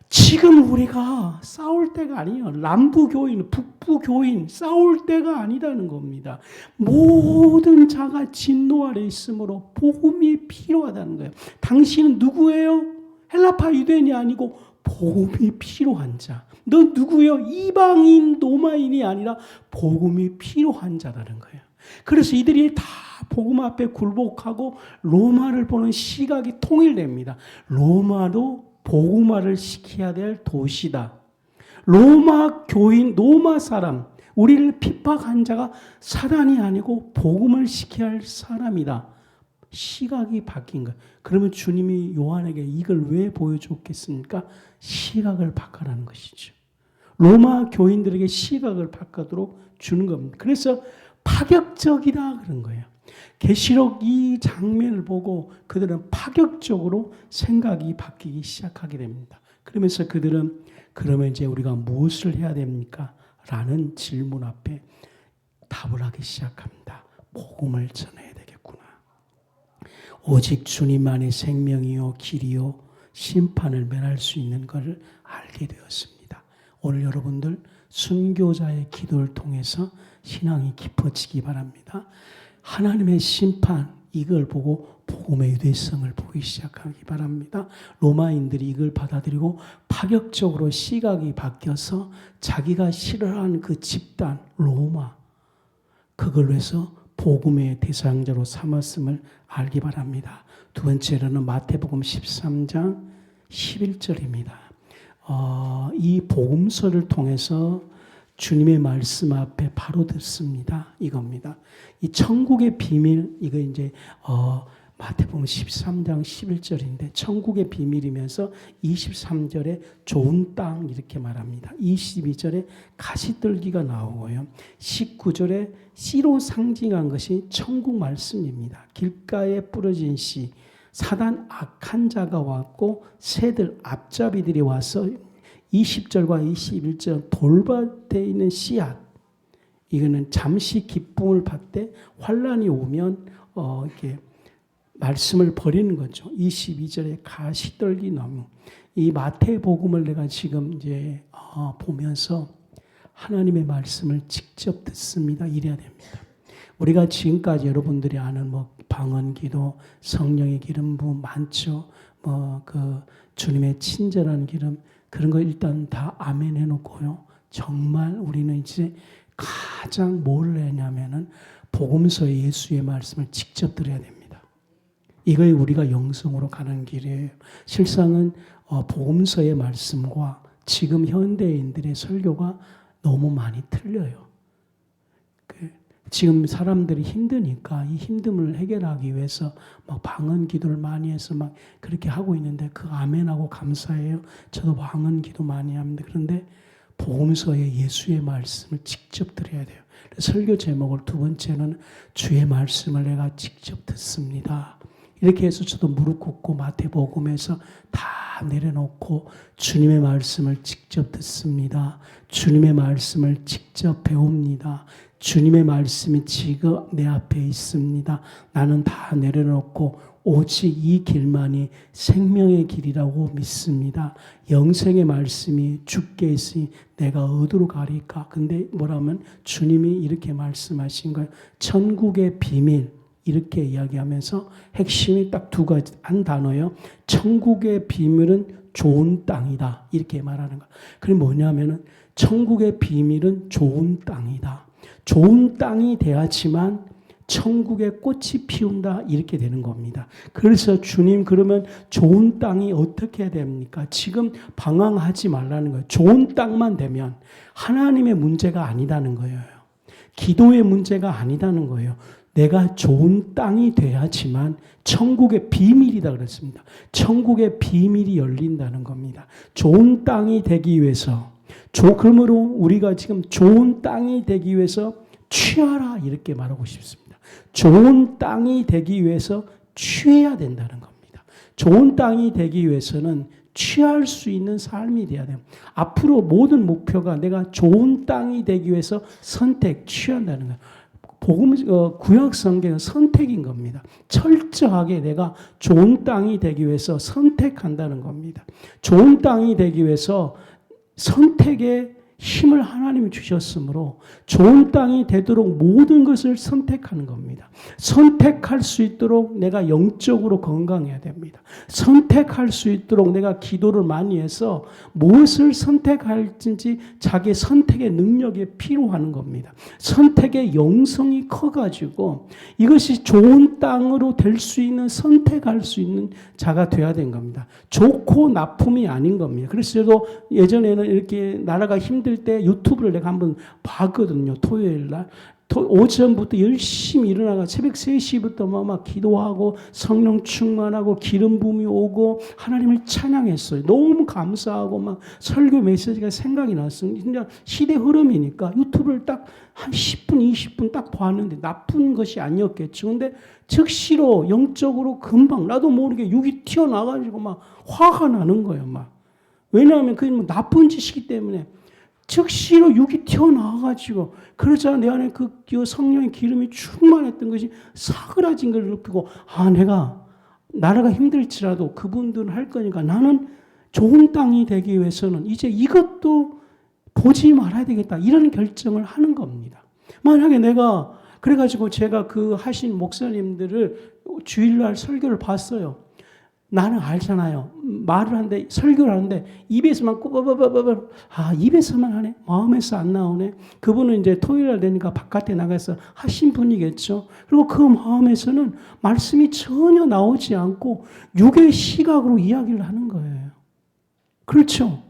지금 우리가 싸울 때가 아니에요. 남부 교인, 북부 교인 싸울 때가 아니라는 겁니다. 모든 자가 진노 아래 있으므로 복음이 필요하다는 거예요. 당신은 누구예요? 헬라파 유대인이 아니고 복음이 필요한 자. 너 누구예요? 이방인, 로마인이 아니라 복음이 필요한 자라는 거예요. 그래서 이들이 다 복음 앞에 굴복하고 로마를 보는 시각이 통일됩니다. 로마도 복음화를 시켜야 될 도시다. 로마 교인, 로마 사람, 우리를 핍박한 자가 사단이 아니고 복음을 시켜야 할 사람이다. 시각이 바뀐 거예요. 그러면 주님이 요한에게 이걸 왜 보여줬겠습니까? 시각을 바꿔라는 것이죠. 로마 교인들에게 시각을 바꾸도록 주는 겁니다. 그래서 파격적이다 그런 거예요. 계시록 이 장면을 보고 그들은 파격적으로 생각이 바뀌기 시작하게 됩니다. 그러면서 그들은 그러면 이제 우리가 무엇을 해야 됩니까? 라는 질문 앞에 답을 하기 시작합니다. 복음을 전해야 되겠구나. 오직 주님만의 생명이요 길이요 심판을 면할 수 있는 것을 알게 되었습니다. 오늘 여러분들 순교자의 기도를 통해서 신앙이 깊어지기 바랍니다. 하나님의 심판 이걸 보고 복음의 유대성을 보기 시작하기 바랍니다. 로마인들이 이걸 받아들이고 파격적으로 시각이 바뀌어서 자기가 싫어하는 그 집단 로마 그걸로 해서 복음의 대상자로 삼았음을 알기 바랍니다. 두 번째로는 마태복음 13장 11절입니다. 이 복음서를 통해서 주님의 말씀 앞에 바로 듣습니다. 이겁니다. 이 천국의 비밀, 이거 이제, 마태복음 13장 11절인데, 천국의 비밀이면서 23절에 좋은 땅 이렇게 말합니다. 22절에 가시떨기가 나오고요. 19절에 씨로 상징한 것이 천국 말씀입니다. 길가에 뿌려진 씨, 사단 악한 자가 왔고, 새들, 앞잡이들이 와서 20절과 21절 돌밭에 있는 씨앗 이거는 잠시 기쁨을 받되 환란이 오면 이렇게 말씀을 버리는 거죠. 22절에 가시떨기 나무 이 마태복음을 내가 지금 이제 보면서 하나님의 말씀을 직접 듣습니다. 이래야 됩니다. 우리가 지금까지 여러분들이 아는 방언기도 성령의 기름 부음 많죠. 그 주님의 친절한 기름 그런 거 일단 다 아멘 해놓고요. 정말 우리는 이제 가장 뭘 해냐면은 복음서의 예수의 말씀을 직접 들어야 됩니다. 이거에 우리가 영성으로 가는 길이에요. 실상은 복음서의 말씀과 지금 현대인들의 설교가 너무 많이 틀려요. 지금 사람들이 힘드니까 이 힘듦을 해결하기 위해서 막 방언 기도를 많이 해서 막 그렇게 하고 있는데 그 아멘하고 감사해요. 저도 방언 기도 많이 합니다. 그런데 복음서에 예수의 말씀을 직접 들어야 돼요. 설교 제목을 두 번째는 주의 말씀을 내가 직접 듣습니다. 이렇게 해서 저도 무릎 꿇고 마태복음에서 다 내려놓고 주님의 말씀을 직접 듣습니다. 주님의 말씀을 직접 배웁니다. 주님의 말씀이 지금 내 앞에 있습니다. 나는 다 내려놓고 오직 이 길만이 생명의 길이라고 믿습니다. 영생의 말씀이 주께 있으니 내가 어디로 가리까? 근데 뭐라면 주님이 이렇게 말씀하신 거예요. 천국의 비밀. 이렇게 이야기하면서 핵심이 딱 두 가지, 한 단어예요. 천국의 비밀은 좋은 땅이다. 이렇게 말하는 거예요. 그게 뭐냐면은 천국의 비밀은 좋은 땅이다. 좋은 땅이 돼야지만 천국의 꽃이 피운다. 이렇게 되는 겁니다. 그래서 주님 그러면 좋은 땅이 어떻게 해야 됩니까? 지금 방황하지 말라는 거예요. 좋은 땅만 되면 하나님의 문제가 아니다는 거예요. 기도의 문제가 아니다는 거예요. 내가 좋은 땅이 돼야지만 천국의 비밀이다 그랬습니다. 천국의 비밀이 열린다는 겁니다. 좋은 땅이 되기 위해서 그러므로 우리가 지금 좋은 땅이 되기 위해서 취하라 이렇게 말하고 싶습니다. 좋은 땅이 되기 위해서 취해야 된다는 겁니다. 좋은 땅이 되기 위해서는 취할 수 있는 삶이 돼야 돼요. 앞으로 모든 목표가 내가 좋은 땅이 되기 위해서 취한다는 거예요. 구약 성경은 선택인 겁니다. 철저하게 내가 좋은 땅이 되기 위해서 선택한다는 겁니다. 좋은 땅이 되기 위해서 선택의 힘을 하나님이 주셨으므로 좋은 땅이 되도록 모든 것을 선택하는 겁니다. 선택할 수 있도록 내가 영적으로 건강해야 됩니다. 선택할 수 있도록 내가 기도를 많이 해서 무엇을 선택할지 자기 선택의 능력이 필요한 겁니다. 선택의 영성이 커가지고 이것이 좋은 땅으로 될 수 있는 선택할 수 있는 자가 돼야 된 겁니다. 좋고 나쁨이 아닌 겁니다. 그래서 저도 예전에는 이렇게 나라가 힘들 때 유튜브를 내가 한번 봤거든요. 토요일 날. 오전부터 열심히 일어나가 새벽 3시부터 막 기도하고 성령 충만하고 기름 부음이 오고 하나님을 찬양했어요. 너무 감사하고 막 설교 메시지가 생각이 났어요. 진짜 시대 흐름이니까 유튜브를 딱 한 10분, 20분 딱 봤는데 나쁜 것이 아니었겠죠. 근데 즉시로 영적으로 금방 나도 모르게 육이 튀어나가지고 막 화가 나는 거예요. 막. 왜냐하면 그게 뭐 나쁜 짓이기 때문에 즉시로 육이 튀어나와가지고 그러자 내 안에 그 성령의 기름이 충만했던 것이 사그라진 걸 느끼고 내가 나라가 힘들지라도 그분들은 할 거니까 나는 좋은 땅이 되기 위해서는 이제 이것도 보지 말아야 되겠다 이런 결정을 하는 겁니다. 만약에 내가 그래가지고 제가 그 하신 목사님들을 주일날 설교를 봤어요. 나는 알잖아요. 말을 하는데 설교를 하는데 입에서만 꼬바바바바 입에서만 하네. 마음에서 안 나오네. 그분은 이제 토요일 되니까 바깥에 나가서 하신 분이겠죠. 그리고 그 마음에서는 말씀이 전혀 나오지 않고 육의 시각으로 이야기를 하는 거예요. 그렇죠.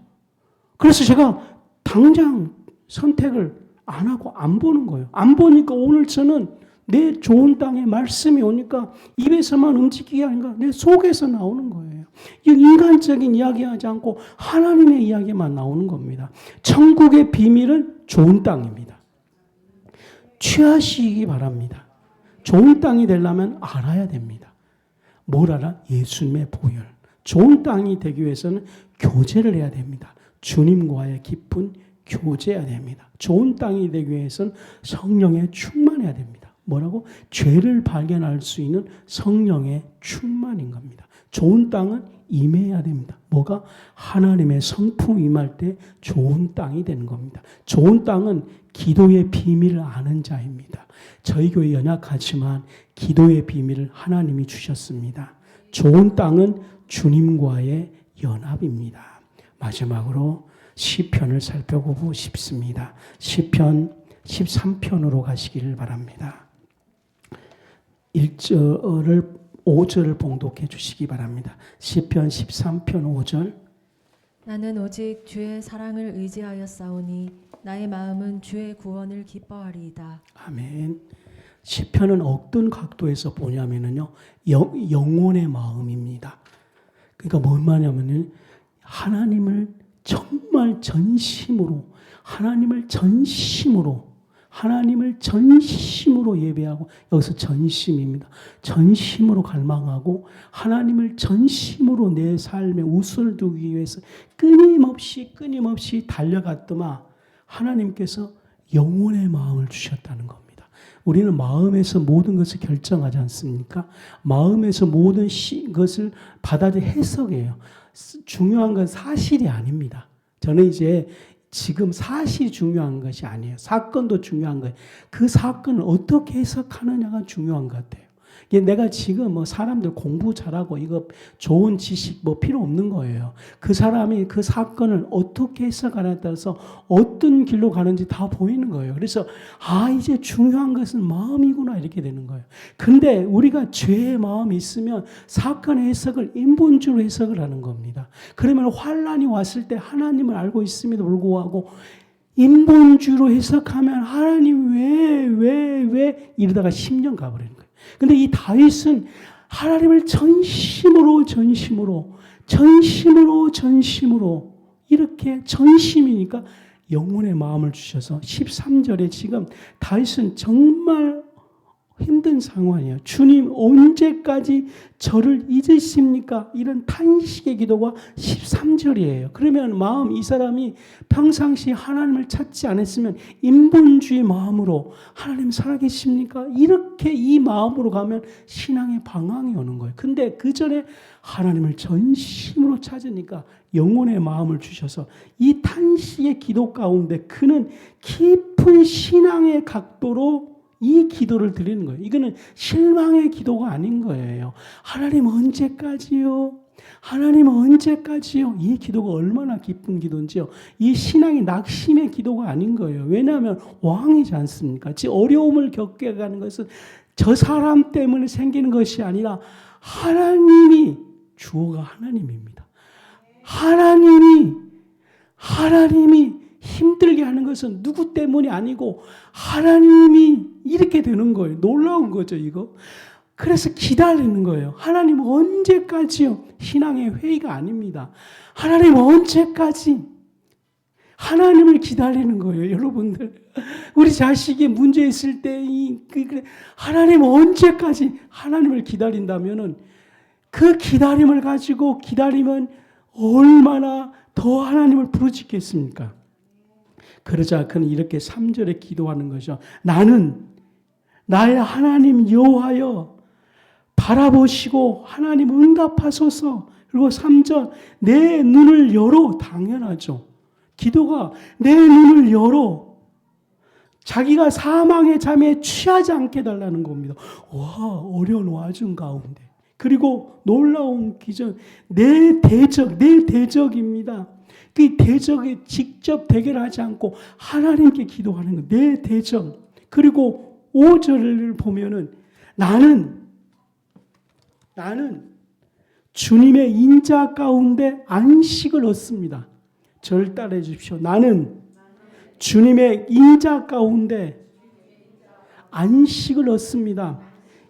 그래서 제가 당장 선택을 안 하고 안 보는 거예요. 안 보니까 오늘 저는 내 좋은 땅에 말씀이 오니까 입에서만 움직이게 아닌가 내 속에서 나오는 거예요. 인간적인 이야기하지 않고 하나님의 이야기만 나오는 겁니다. 천국의 비밀은 좋은 땅입니다. 취하시기 바랍니다. 좋은 땅이 되려면 알아야 됩니다. 뭘 알아? 예수님의 보혈. 좋은 땅이 되기 위해서는 교제를 해야 됩니다. 주님과의 깊은 교제해야 됩니다. 좋은 땅이 되기 위해서는 성령에 충만해야 됩니다. 뭐라고? 죄를 발견할 수 있는 성령의 충만인 겁니다. 좋은 땅은 임해야 됩니다. 뭐가? 하나님의 성품 임할 때 좋은 땅이 되는 겁니다. 좋은 땅은 기도의 비밀을 아는 자입니다. 저희 교회 연약하지만 기도의 비밀을 하나님이 주셨습니다. 좋은 땅은 주님과의 연합입니다. 마지막으로 시편을 살펴보고 싶습니다. 시편 13편으로 가시기를 바랍니다. 1절을 5절을 봉독해 주시기 바랍니다. 시편 13편 5절 나는 오직 주의 사랑을 의지하여 싸우니 나의 마음은 주의 구원을 기뻐하리이다. 아멘. 시편은 어떤 각도에서 보냐면요, 영혼의 마음입니다. 그러니까 뭔 말이냐면요, 하나님을 정말 전심으로, 하나님을 전심으로 예배하고, 여기서 전심입니다. 전심으로 갈망하고 하나님을 전심으로 내 삶에 우선을 두기 위해서 끊임없이 달려갔더만 하나님께서 영혼의 마음을 주셨다는 겁니다. 우리는 마음에서 모든 것을 결정하지 않습니까? 마음에서 모든 것을 받아들여 해석해요. 중요한 건 사실이 아닙니다. 저는 이제 지금 사실이 중요한 것이 아니에요. 사건도 중요한 거예요. 그 사건을 어떻게 해석하느냐가 중요한 것 같아요. 내가 지금 뭐 사람들 공부 잘하고 이거 좋은 지식 뭐 필요 없는 거예요. 그 사람이 그 사건을 어떻게 해석하냐에 따라서 어떤 길로 가는지 다 보이는 거예요. 그래서 이제 중요한 것은 마음이구나 이렇게 되는 거예요. 근데 우리가 죄의 마음이 있으면 사건의 해석을 인본주의로 해석을 하는 겁니다. 그러면 환란이 왔을 때 하나님을 알고 있음에도 불구하고 인본주의로 해석하면 하나님 왜 이러다가 10년 가버리는 거예요. 근데 이 다윗은 하나님을 전심으로 이렇게 전심이니까 영혼의 마음을 주셔서 13절에 지금 다윗은 정말 힘든 상황이에요. 주님 언제까지 저를 잊으십니까? 이런 탄식의 기도가 13절이에요. 그러면 이 사람이 평상시 하나님을 찾지 않았으면 인본주의 마음으로 하나님 살아계십니까? 이렇게 이 마음으로 가면 신앙의 방황이 오는 거예요. 근데 그 전에 하나님을 전심으로 찾으니까 영혼의 마음을 주셔서 이 탄식의 기도 가운데 그는 깊은 신앙의 각도로 이 기도를 드리는 거예요. 이거는 실망의 기도가 아닌 거예요. 하나님 언제까지요? 하나님 언제까지요? 이 기도가 얼마나 기쁜 기도인지요. 이 신앙이 낙심의 기도가 아닌 거예요. 왜냐하면 왕이지 않습니까? 즉 어려움을 겪게 가는 것은 저 사람 때문에 생기는 것이 아니라 하나님이 주어가 하나님입니다. 하나님이 힘들게 하는 것은 누구 때문이 아니고 하나님이 이렇게 되는 거예요. 놀라운 거죠, 이거. 그래서 기다리는 거예요. 하나님 언제까지요? 신앙의 회의가 아닙니다. 하나님 언제까지? 하나님을 기다리는 거예요, 여러분들. 우리 자식이 문제 있을 때 하나님 언제까지 하나님을 기다린다면은 그 기다림을 가지고 기다리면 얼마나 더 하나님을 부르짖겠습니까? 그러자 그는 이렇게 3절에 기도하는 거죠. 나는 나의 하나님 여호와여 바라보시고 하나님 응답하소서. 그리고 3절 내 눈을 열어. 당연하죠. 기도가 내 눈을 열어. 자기가 사망의 잠에 취하지 않게 해달라는 겁니다. 와, 어려운 와중 가운데. 그리고 놀라운 기적, 내 대적입니다. 그 대적에 직접 대결하지 않고 하나님께 기도하는 거, 내 대적. 그리고 5절을 보면은 나는 주님의 인자 가운데 안식을 얻습니다. 저를 따라해 주십시오. 나는 주님의 인자 가운데 안식을 얻습니다.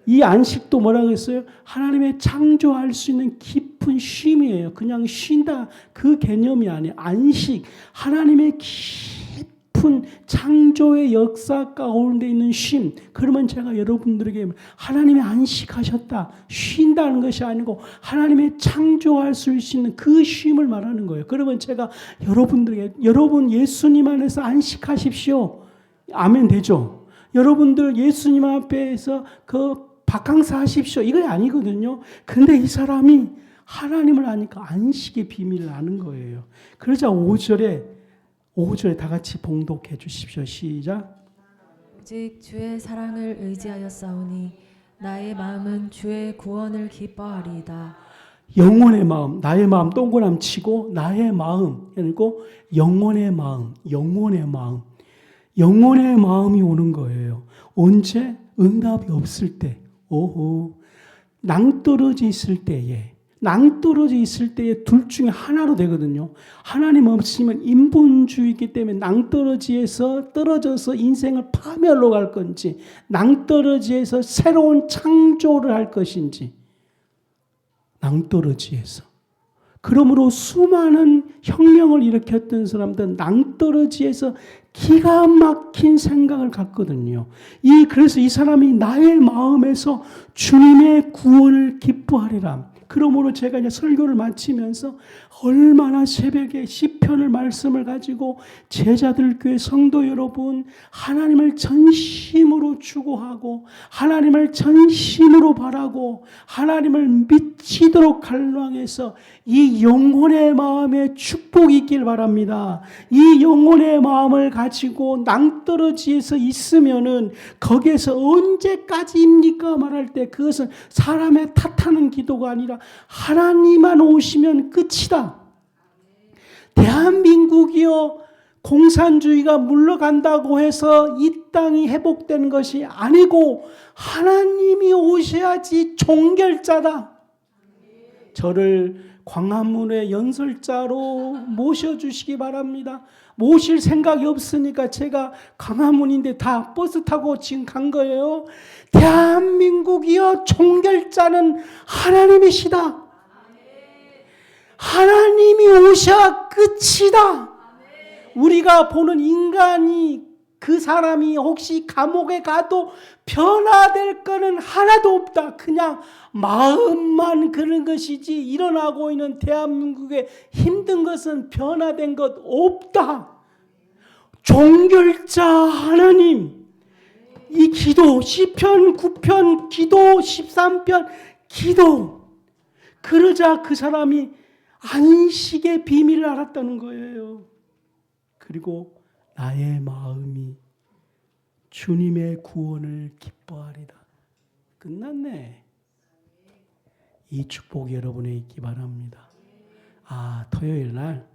이 안식도 뭐라고 했어요? 하나님의 창조할 수 있는 깊은 쉼이에요. 그냥 쉰다 그 개념이 아니에요. 안식, 하나님의 깊은 창조의 역사 가운데 있는 쉼. 그러면 제가 여러분들에게 하나님의 안식하셨다, 쉰다는 것이 아니고 하나님의 창조할 수 있는 그 쉼을 말하는 거예요. 그러면 제가 여러분들에게 여러분 예수님 안에서 안식하십시오. 아멘 되죠? 여러분들 예수님 앞에서 바캉스 하십시오. 이거 아니거든요. 근데 이 사람이 하나님을 아니까 안식의 비밀을 아는 거예요. 그러자 5절에 다 같이 봉독해 주십시오. 시작. 오직 주의 사랑을 의지하여 싸우니 나의 마음은 주의 구원을 기뻐하리이다. 영혼의 마음, 나의 마음 동그라미 치고 나의 마음, 그리고 영혼의 마음이 오는 거예요. 언제? 응답이 없을 때. 낭떠러지 있을 때에, 낭떠러져 있을 때에 둘 중에 하나로 되거든요. 하나님 없으면 인본주의이기 때문에 낭떠러지에서 떨어져서 인생을 파멸로 갈 건지, 낭떠러지에서 새로운 창조를 할 것인지. 낭떠러지에서. 그러므로 수많은 혁명을 일으켰던 사람들은 낭떠러지에서 기가 막힌 생각을 갖거든요. 그래서 이 사람이 나의 마음에서 주님의 구원을 기뻐하리라. 그러므로 제가 이제 설교를 마치면서 얼마나 새벽에 시편을 말씀을 가지고 제자들 교회 성도 여러분, 하나님을 전심으로 추구하고 하나님을 전심으로 바라고 하나님을 미치도록 갈망해서 이 영혼의 마음에 축복이 있길 바랍니다. 이 영혼의 마음을 가지고 낭떠러지에서 있으면은 거기에서 언제까지입니까 말할 때 그것은 사람의 탓하는 기도가 아니라 하나님만 오시면 끝이다. 대한민국이요, 공산주의가 물러간다고 해서 이 땅이 회복되는 것이 아니고 하나님이 오셔야지 종결자다. 저를 광화문의 연설자로 모셔주시기 바랍니다. 모실 생각이 없으니까 제가 광화문인데 다 버스 타고 지금 간 거예요. 대한민국이여, 종결자는 하나님이시다. 하나님이 오셔야 끝이다. 우리가 보는 인간이, 그 사람이 혹시 감옥에 가도 변화될 거는 하나도 없다. 그냥 마음만 그런 것이지 일어나고 있는 대한민국의 힘든 것은 변화된 것 없다. 종결자 하나님, 이 기도, 시편 9편 기도, 13편 기도, 그러자 그 사람이 안식의 비밀을 알았다는 거예요. 그리고 나의 마음이 주님의 구원을 기뻐하리라. 끝났네. 이 축복이 여러분에 있기 바랍니다. 토요일 날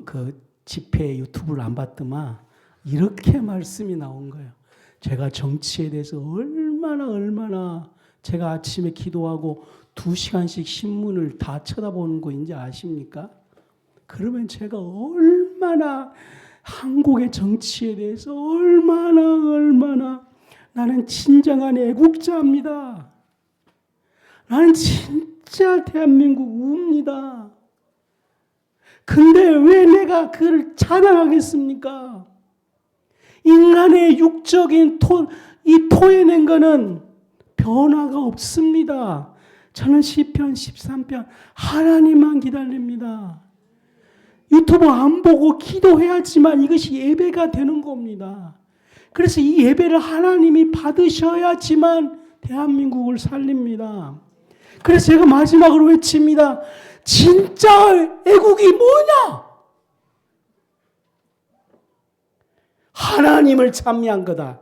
그 집회 유튜브를 안 봤더만 이렇게 말씀이 나온 거예요. 제가 정치에 대해서 얼마나 제가 아침에 기도하고 2시간씩 신문을 다 쳐다보는 거인지 아십니까? 그러면 제가 얼마나 한국의 정치에 대해서 얼마나 나는 진정한 애국자입니다. 나는 진짜 대한민국 우입니다. 근데 왜 내가 그를 찬양하겠습니까? 인간의 육적인 이 토해낸 거는 변화가 없습니다. 저는 시편 13편 하나님만 기다립니다. 유튜브 안 보고 기도해야지만 이것이 예배가 되는 겁니다. 그래서 이 예배를 하나님이 받으셔야지만 대한민국을 살립니다. 그래서 제가 마지막으로 외칩니다. 진짜 애국이 뭐냐? 하나님을 찬미한 거다.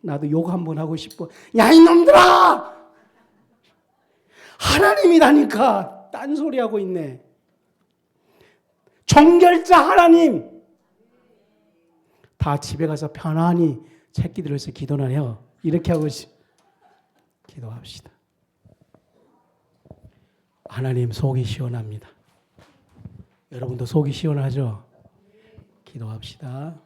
나도 욕 한번 하고 싶어. 야, 이놈들아! 하나님이라니까 딴소리하고 있네. 종결자 하나님. 다 집에 가서 편안히 새끼들에서 기도나 해요. 이렇게 하고 기도합시다. 하나님, 속이 시원합니다. 여러분도 속이 시원하죠? 기도합시다.